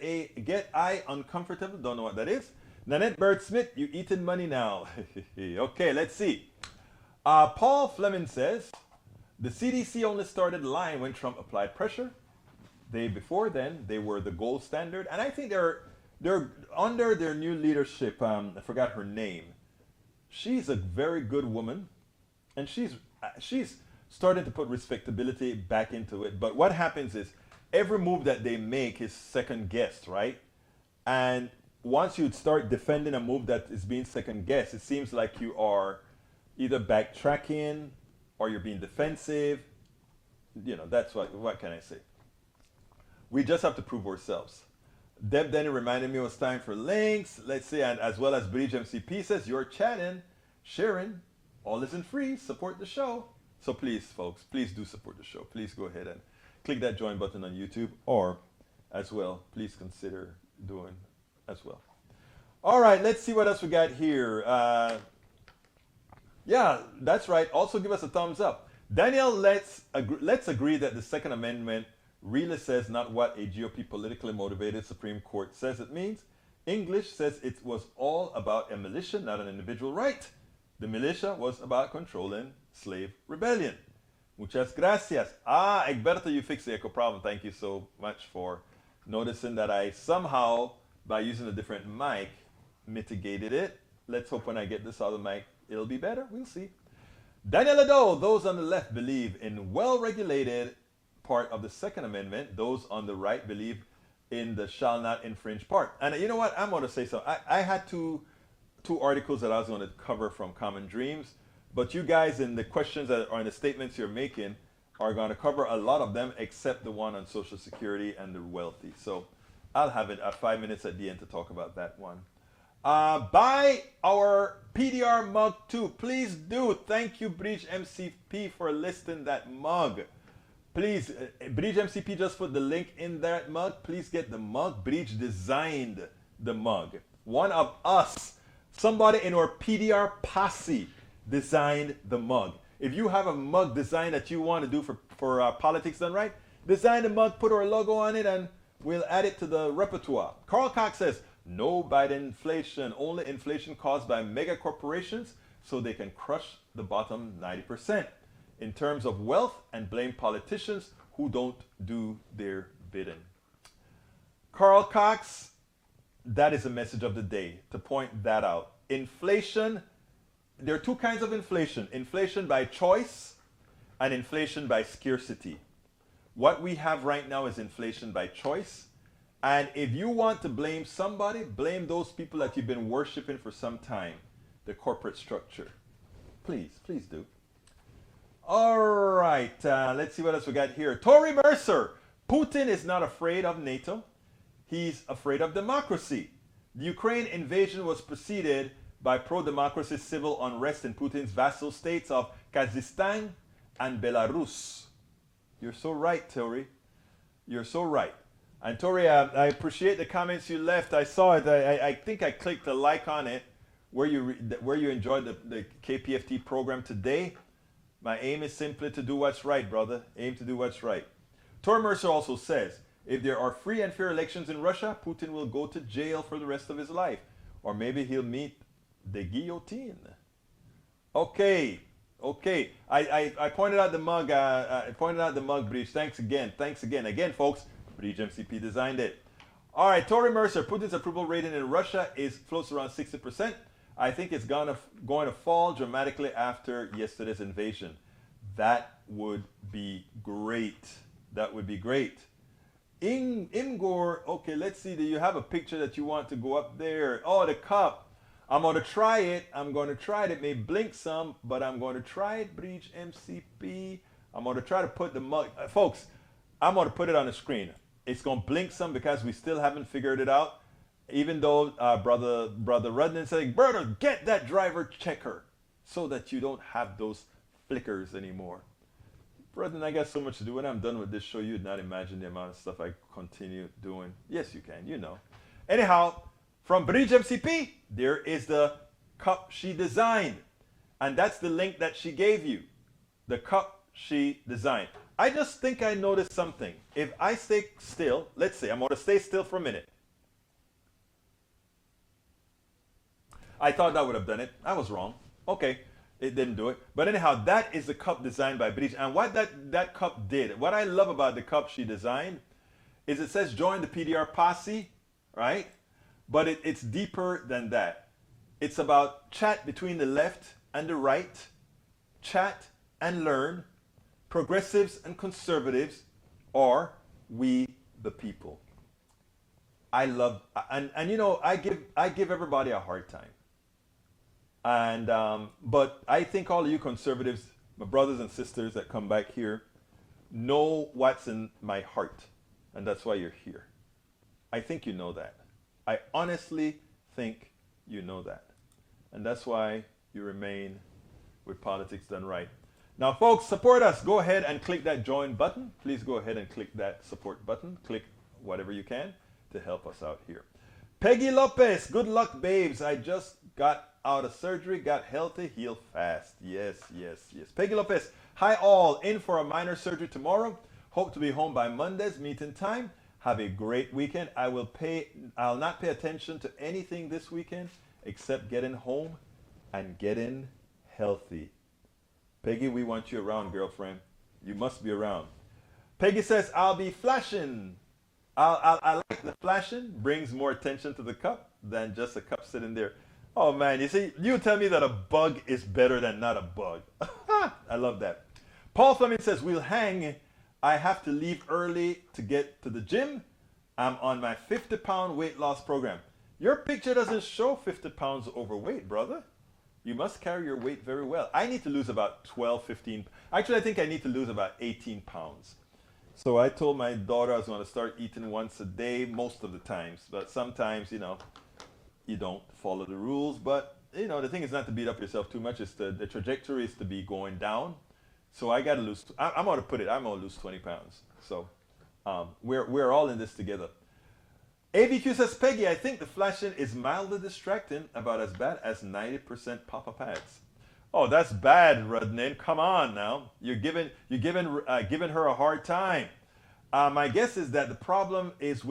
I uncomfortable. Don't know what that is. Nanette Bird Smith, you eating money now. Okay, let's see. Paul Fleming says, the CDC only started lying when Trump applied pressure. Before then, they were the gold standard. And I think they're under their new leadership. I forgot her name. She's a very good woman. And she's started to put respectability back into it. But what happens is, every move that they make is second guessed, right? And once you start defending a move that is being second guessed, it seems like you are either backtracking or you're being defensive. You know, that's what can I say? We just have to prove ourselves. Deb Denny reminded me it was time for links. Let's see, and as well as Bridge MCP says, you're chatting, sharing, all isn't free, support the show. So please, folks, please do support the show. Please go ahead and click that join button on YouTube, or as well, please consider doing as well. All right, let's see what else we got here. Yeah, that's right. Also give us a thumbs up. Daniel, let's agree that the Second Amendment really says not what a GOP politically motivated Supreme Court says it means. English says it was all about a militia, not an individual right. The militia was about controlling slave rebellion. Muchas gracias. Egberto, you fixed the echo problem. Thank you so much for noticing that I somehow, by using a different mic, mitigated it. Let's hope when I get this other mic, it'll be better. We'll see. Daniel Ado, those on the left believe in well-regulated part of the Second Amendment. Those on the right believe in the shall not infringe part. And you know what? I'm going to say so. I had two articles that I was going to cover from Common Dreams. But you guys in the questions that are in the statements you're making are going to cover a lot of them except the one on Social Security and the wealthy. So I'll have it at 5 minutes at the end to talk about that one. Buy our PDR mug too. Please do. Thank you, Bridge MCP, for listing that mug. Please, Bridge MCP just put the link in that mug. Please get the mug. Bridge designed the mug. One of us, somebody in our PDR posse, designed the mug. If you have a mug design that you want to do for Politics Done Right, design the mug, put our logo on it, and we'll add it to the repertoire. Carl Cox says, no Biden inflation, only inflation caused by mega corporations so they can crush the bottom 90% in terms of wealth and blame politicians who don't do their bidding. Carl Cox, that is the message of the day, to point that out. Inflation, there are two kinds of inflation. Inflation by choice and inflation by scarcity. What we have right now is inflation by choice. And if you want to blame somebody, blame those people that you've been worshiping for some time, the corporate structure. Please, please do. All right, let's see what else we got here. Tory Mercer, Putin is not afraid of NATO. He's afraid of democracy. The Ukraine invasion was preceded by pro-democracy civil unrest in Putin's vassal states of Kazakhstan and Belarus. You're so right, Tory. You're so right. And Tory, I appreciate the comments you left. I saw it. I think I clicked the like on it where you enjoyed the KPFT program today. My aim is simply to do what's right, brother. Aim to do what's right. Tory Mercer also says, if there are free and fair elections in Russia, Putin will go to jail for the rest of his life. Or maybe he'll meet the guillotine. Okay. Okay. I pointed out the mug. I pointed out the mug, Breach. Thanks again. Thanks again. Again, folks, Breach MCP designed it. All right, Tory Mercer. Putin's approval rating in Russia floats around 60%. I think it's going to fall dramatically after yesterday's invasion. That would be great. That would be great. Imgor, okay, let's see. Do you have a picture that you want to go up there? Oh, the cup. I'm going to try it. I'm going to try it. It may blink some, but I'm going to try it, Breach MCP. I'm going to try to put the mug. Folks, I'm going to put it on the screen. It's going to blink some because we still haven't figured it out. Even though brother Rudnan saying, brother, get that driver checker so that you don't have those flickers anymore. Rudnan, I got so much to do. When I'm done with this show, you'd not imagine the amount of stuff I continue doing. Yes, you can. You know. Anyhow, from Bridge MCP, there is the cup she designed. And that's the link that she gave you. The cup she designed. I just think I noticed something. If I stay still, let's say I'm going to stay still for a minute. I thought that would have done it. I was wrong. Okay, it didn't do it. But anyhow, that is the cup designed by Bridge. And what that cup did, what I love about the cup she designed, is it says join the PDR posse, right? But it's deeper than that. It's about chat between the left and the right, chat and learn, progressives and conservatives, or we the people. I love, and you know, I give everybody a hard time. And but I think all of you conservatives, my brothers and sisters that come back here, know what's in my heart, and that's why you're here. I think you know that. I honestly think you know that, and that's why you remain with Politics Done Right. Now, folks, support us. Go ahead and click that join button. Please go ahead and click that support button. Click whatever you can to help us out here. Peggy Lopez, good luck, babes. I just got out of surgery, got healthy, heal fast. Yes, yes, yes. Peggy Lopez, hi all. In for a minor surgery tomorrow. Hope to be home by Monday's meeting time. Have a great weekend. I'll not pay attention to anything this weekend except getting home and getting healthy. Peggy, we want you around, girlfriend. You must be around. Peggy says, I'll be flashing. I like the flashing. Brings more attention to the cup than just a cup sitting there. Oh, man. You see, you tell me that a bug is better than not a bug. I love that. Paul Fleming says, we'll hang. I have to leave early to get to the gym. I'm on my 50-pound weight loss program. Your picture doesn't show 50 pounds overweight, brother. You must carry your weight very well. I need to lose about 12, 15. Actually, I think I need to lose about 18 pounds. So I told my daughter I was going to start eating once a day most of the times. But sometimes, you know, you don't follow the rules. But, you know, the thing is not to beat up yourself too much. It's the trajectory is to be going down. So I got to lose. I'm going to put it. I'm going to lose 20 pounds. So we're all in this together. ABQ says, Peggy, I think the flashing is mildly distracting, about as bad as 90% Papa Pads. Oh, that's bad, Rudnin. Come on now. You're giving her a hard time. My guess is that the problem is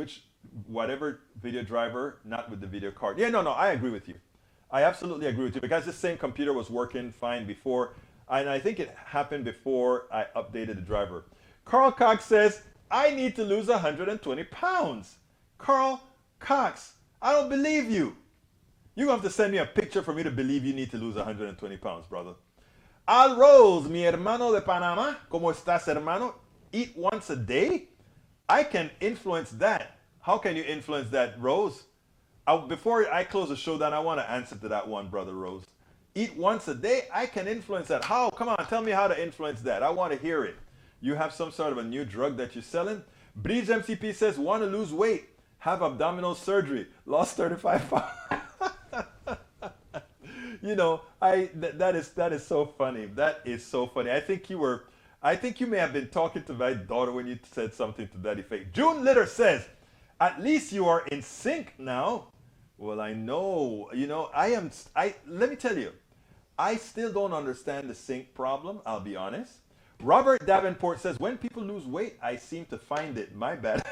whatever video driver, not with the video card. Yeah, no, I agree with you. I absolutely agree with you because this same computer was working fine before, and I think it happened before I updated the driver. Carl Cox says, I need to lose 120 pounds. Carl Cox, I don't believe you. You're going to have to send me a picture for me to believe you need to lose 120 pounds, brother. Al Rose, mi hermano de Panama, ¿cómo estás, hermano? Eat once a day? I can influence that. How can you influence that, Rose? Before I close the show down, I want to answer to that one, brother Rose. Eat once a day? I can influence that. How? Come on, tell me how to influence that. I want to hear it. You have some sort of a new drug that you're selling? Breeze MCP says, want to lose weight. Have abdominal surgery, lost 35 pounds. You know, that is so funny. That is so funny. I think you may have been talking to my daughter when you said something to that effect. June Litter says, at least you are in sync now. Well, I know. You know, let me tell you, I still don't understand the sync problem, I'll be honest. Robert Davenport says, when people lose weight, I seem to find it. My bad.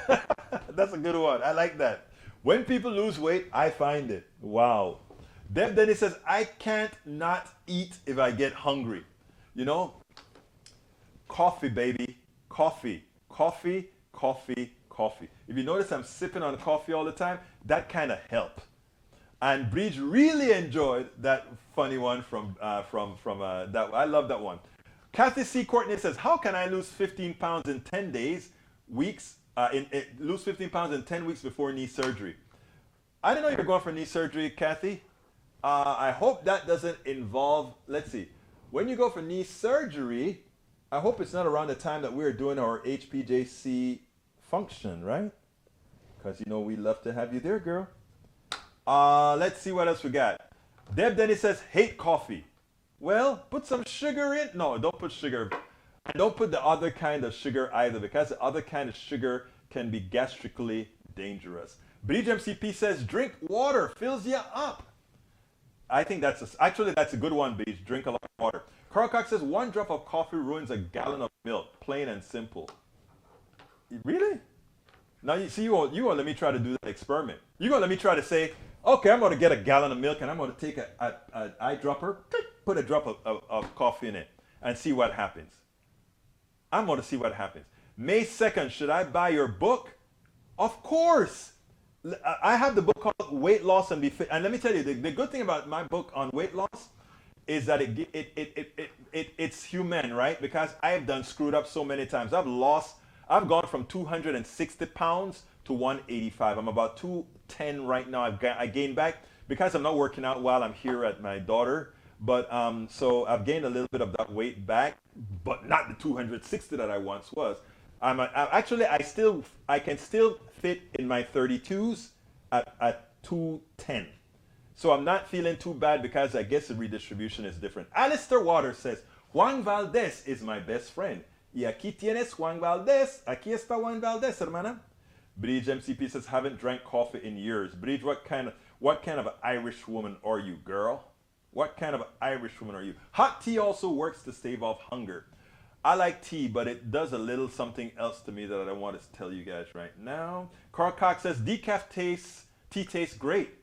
That's a good one. I like that. When people lose weight, I find it. Wow. Deb Dennis says, I can't not eat if I get hungry. You know, coffee, baby. Coffee. Coffee, coffee, coffee. If you notice I'm sipping on coffee all the time, that kind of helps. And Bridge really enjoyed that funny one from that. I love that one. Kathy C. Courtney says, how can I lose 15 pounds in 10 weeks, lose 15 pounds in 10 weeks before knee surgery? I didn't know you were going for knee surgery, Kathy. I hope that doesn't involve, let's see, when you go for knee surgery, I hope it's not around the time that we're doing our HPJC function, right? Because you know we love to have you there, girl. Let's see what else we got. Deb Dennis says, hate coffee. Well, put some sugar in. No, don't put sugar. And don't put the other kind of sugar either, because the other kind of sugar can be gastrically dangerous. Bridge MCP says, drink water, fills you up. I think actually that's a good one, Beach. Drink a lot of water. Carl Cox says, one drop of coffee ruins a gallon of milk. Plain and simple. Really? Now you see, you won't let me try to do that experiment. You're gonna let me try to say, okay, I'm gonna get a gallon of milk and I'm gonna take an eyedropper, put a drop of coffee in it, and see what happens. I'm gonna see what happens. May 2nd, should I buy your book? Of course. I have the book called Weight Loss and Be Fit. And let me tell you, the good thing about my book on weight loss is that it's human, right? Because I've done screwed up so many times. I've gone from 260 pounds to 185. I'm about 210 right now. I gained back because I'm not working out while I'm here at my daughter. But so I've gained a little bit of that weight back, but not the 260 that I once was. I can still fit in my 32s at 210. So I'm not feeling too bad because I guess the redistribution is different. Alistair Waters says, Juan Valdez is my best friend. Y aquí tienes Juan Valdez. Aquí está Juan Valdez, hermana. Bridge MCP says, haven't drank coffee in years. Bridge, what kind of an Irish woman are you, girl? What kind of an Irish woman are you? Hot tea also works to stave off hunger. I like tea, but it does a little something else to me that I don't want to tell you guys right now. Carl Cox says, decaf tea tastes great.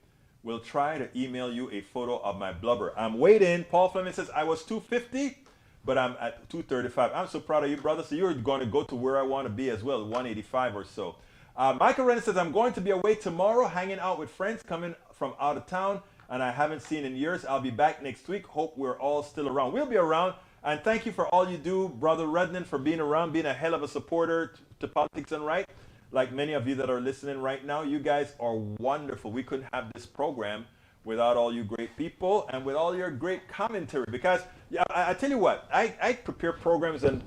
We'll try to email you a photo of my blubber. I'm waiting. Paul Fleming says, I was 250, but I'm at 235. I'm so proud of you, brother. So you're going to go to where I want to be as well, 185 or so. Michael Renner says, I'm going to be away tomorrow, hanging out with friends coming from out of town, and I haven't seen in years. I'll be back next week. Hope we're all still around. We'll be around. And thank you for all you do, Brother Rednan, for being around, being a hell of a supporter to Politics and Right. Like many of you that are listening right now, you guys are wonderful. We couldn't have this program without all you great people and with all your great commentary. Because I tell you what, I prepare programs, and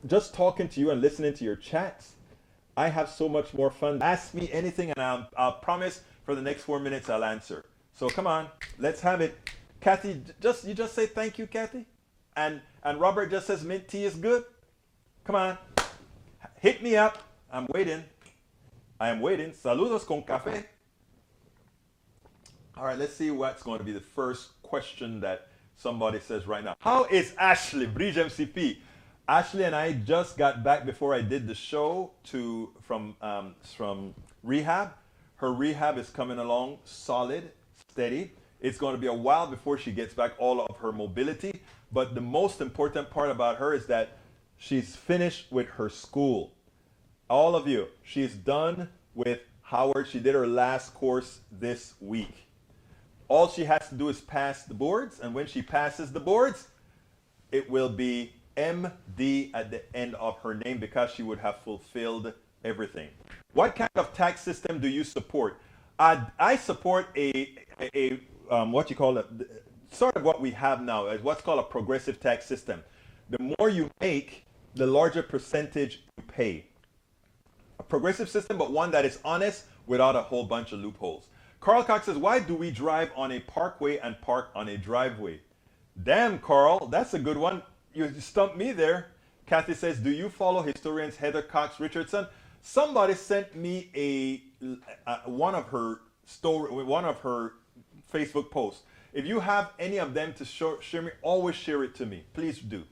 just talking to you and listening to your chats, I have so much more fun. Ask me anything, and I'll promise for the next 4 minutes I'll answer. So come on, let's have it. Kathy, you just say thank you, Kathy. And Robert just says mint tea is good. Come on. Hit me up. I'm waiting. I am waiting. Saludos con café. All right, let's see what's going to be the first question that somebody says right now. How is Ashley, Bridge MCP? Ashley and I just got back before I did the show from rehab. Her rehab is coming along solid, steady. It's going to be a while before she gets back all of her mobility. But the most important part about her is that she's finished with her school. All of you, she's done with Howard. She did her last course this week. All she has to do is pass the boards. And when she passes the boards, it will be MD at the end of her name because she would have fulfilled everything. What kind of tax system do you support? I support a what you call it, sort of what we have now is what's called a progressive tax system. The more you make, the larger percentage you pay. A progressive system, but one that is honest without a whole bunch of loopholes. Carl Cox says, why do we drive on a parkway and park on a driveway? Damn, Carl, that's a good one. You stumped me there. Kathy says, do you follow historians Heather Cox Richardson? Somebody sent me one of her Facebook posts. If you have any of them to share me, always share it to me. Please do.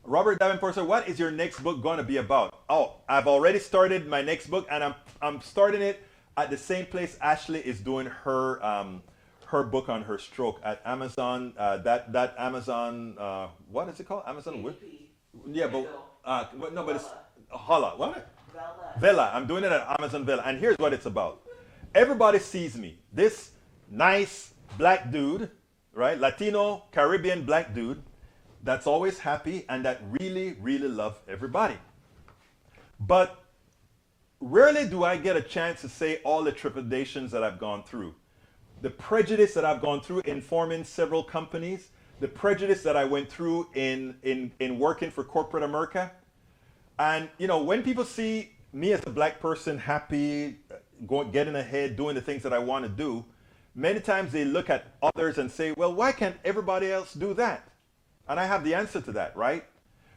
Robert Davenport said, what is your next book going to be about? Oh, I've already started my next book, and I'm starting it at the same place Ashley is doing her her book on her stroke at Amazon. That Amazon, what is it called? Amazon? Yeah, but no, but it's Holla. What? Vela. I'm doing it at Amazon Vela, and here's what it's about. Everybody sees me. This nice black dude, right? Latino, Caribbean black dude that's always happy and that really, really loves everybody. But rarely do I get a chance to say all the trepidations that I've gone through. The prejudice that I've gone through in forming several companies, the prejudice that I went through in working for corporate America. And when people see me as a black person happy, getting ahead, doing the things that I want to do, many times they look at others and say, well, why can't everybody else do that? And I have the answer to that, right?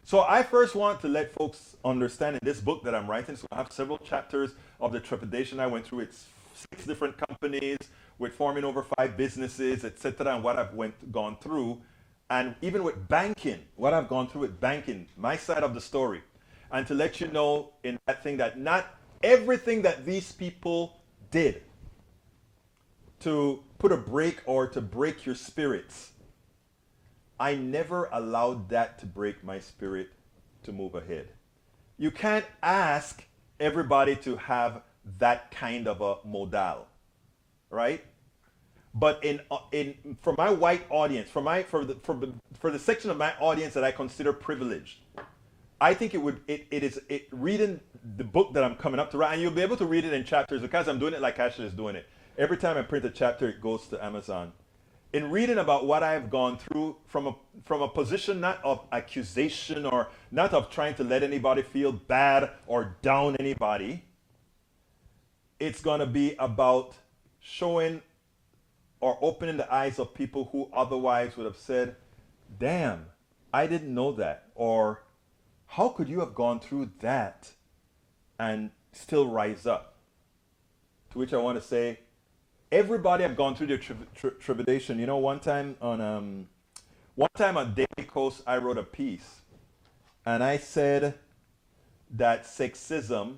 So I first want to let folks understand in this book that I'm writing, so I have several chapters of the trepidation I went through. It's 6 different companies with forming over 5 businesses, etc., and what I've gone through. And even with banking, what I've gone through with banking, my side of the story. And to let you know in that thing that not everything that these people did to put a break or to break your spirits, I never allowed that to break my spirit to move ahead. You can't ask everybody to have that kind of a modal, right? But for my white audience, for the section of my audience that I consider privileged, I think reading the book that I'm coming up to write, and you'll be able to read it in chapters because I'm doing it like Ashley is doing it. Every time I print a chapter, it goes to Amazon. In reading about what I have gone through from a position not of accusation or not of trying to let anybody feel bad or down anybody, it's going to be about showing or opening the eyes of people who otherwise would have said, damn, I didn't know that. Or how could you have gone through that and still rise up? To which I want to say, everybody have gone through their tribulation. One time on Daily Kos, I wrote a piece, and I said that sexism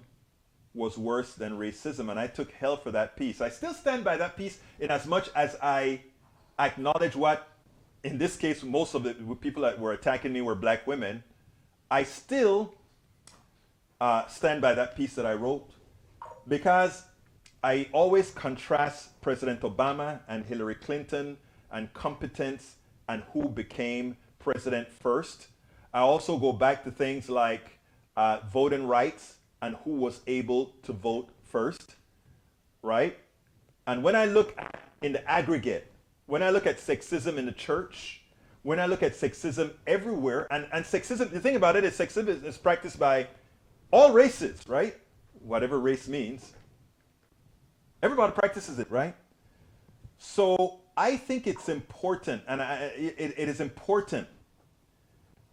was worse than racism, and I took hell for that piece. I still stand by that piece in as much as I acknowledge what, in this case, most of the people that were attacking me were black women. I still stand by that piece that I wrote because I always contrast President Obama and Hillary Clinton and competence and who became president first. I also go back to things like voting rights and who was able to vote first, right? And when I look at, in the aggregate, when I look at sexism in the church, when I look at sexism everywhere, and sexism, the thing about it is sexism is practiced by all races, right? Whatever race means. Everybody practices it, right? So I think it's important, and it is important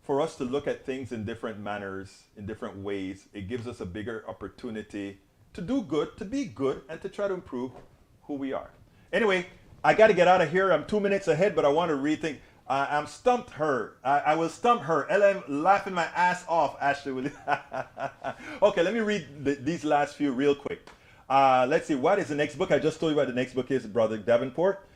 for us to look at things in different manners, in different ways. It gives us a bigger opportunity to do good, to be good, and to try to improve who we are. Anyway, I got to get out of here. I'm 2 minutes ahead, but I want to rethink. I'm stumped her. I will stump her. LM laughing my ass off, Ashley. Okay, let me read these last few real quick. Let's see, what is the next book? I just told you what the next book is, Brother Davenport.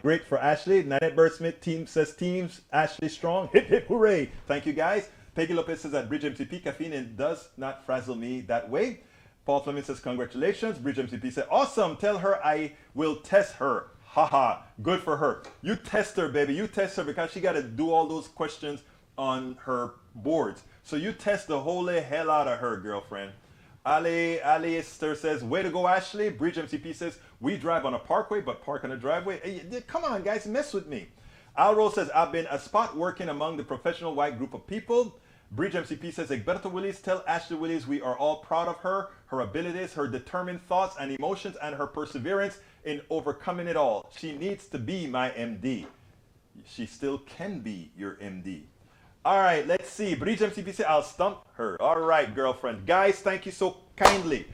Great for Ashley. Nanette Birdsmith team says teams. Ashley strong. Hip hip hooray. Thank you guys. Peggy Lopez says at Bridge MCP, caffeine does not frazzle me that way. Paul Fleming says congratulations. Bridge MCP said awesome. Tell her I will test her. Haha. Good for her. You test her, baby. You test her because she got to do all those questions on her boards. So you test the holy hell out of her, girlfriend. Ali Esther says, way to go, Ashley. Bridge MCP says, we drive on a parkway, but park on a driveway. Hey, come on, guys, mess with me. Alro says, I've been a spot working among the professional white group of people. Bridge MCP says, Egberto Willis, tell Ashley Willis we are all proud of her, her abilities, her determined thoughts and emotions, and her perseverance in overcoming it all. She needs to be my MD. She still can be your MD. All right, let's see. Bridge MCP said, I'll stump her. All right, girlfriend. Guys, thank you so kindly.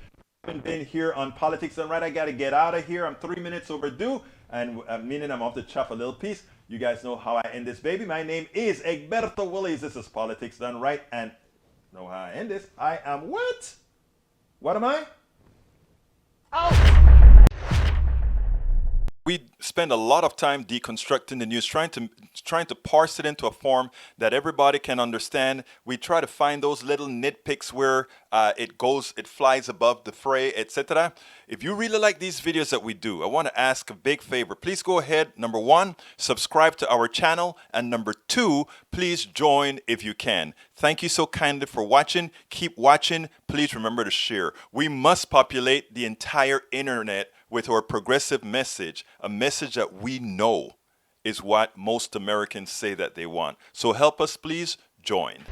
I've been here on Politics Done Right. I got to get out of here. I'm 3 minutes overdue, and meaning I'm off to chop a little piece. You guys know how I end this, baby. My name is Egberto Willis. This is Politics Done Right, and know how I end this. I am what? What am I? Oh! We spend a lot of time deconstructing the news, trying to parse it into a form that everybody can understand. We try to find those little nitpicks where it flies above the fray, etc. If you really like these videos that we do, I want to ask a big favor. Please go ahead, number 1, subscribe to our channel, and number 2, please join if you can. Thank you so kindly for watching. Keep watching. Please remember to share. We must populate the entire internet with our progressive message, a message that we know is what most Americans say that they want. So help us, please join.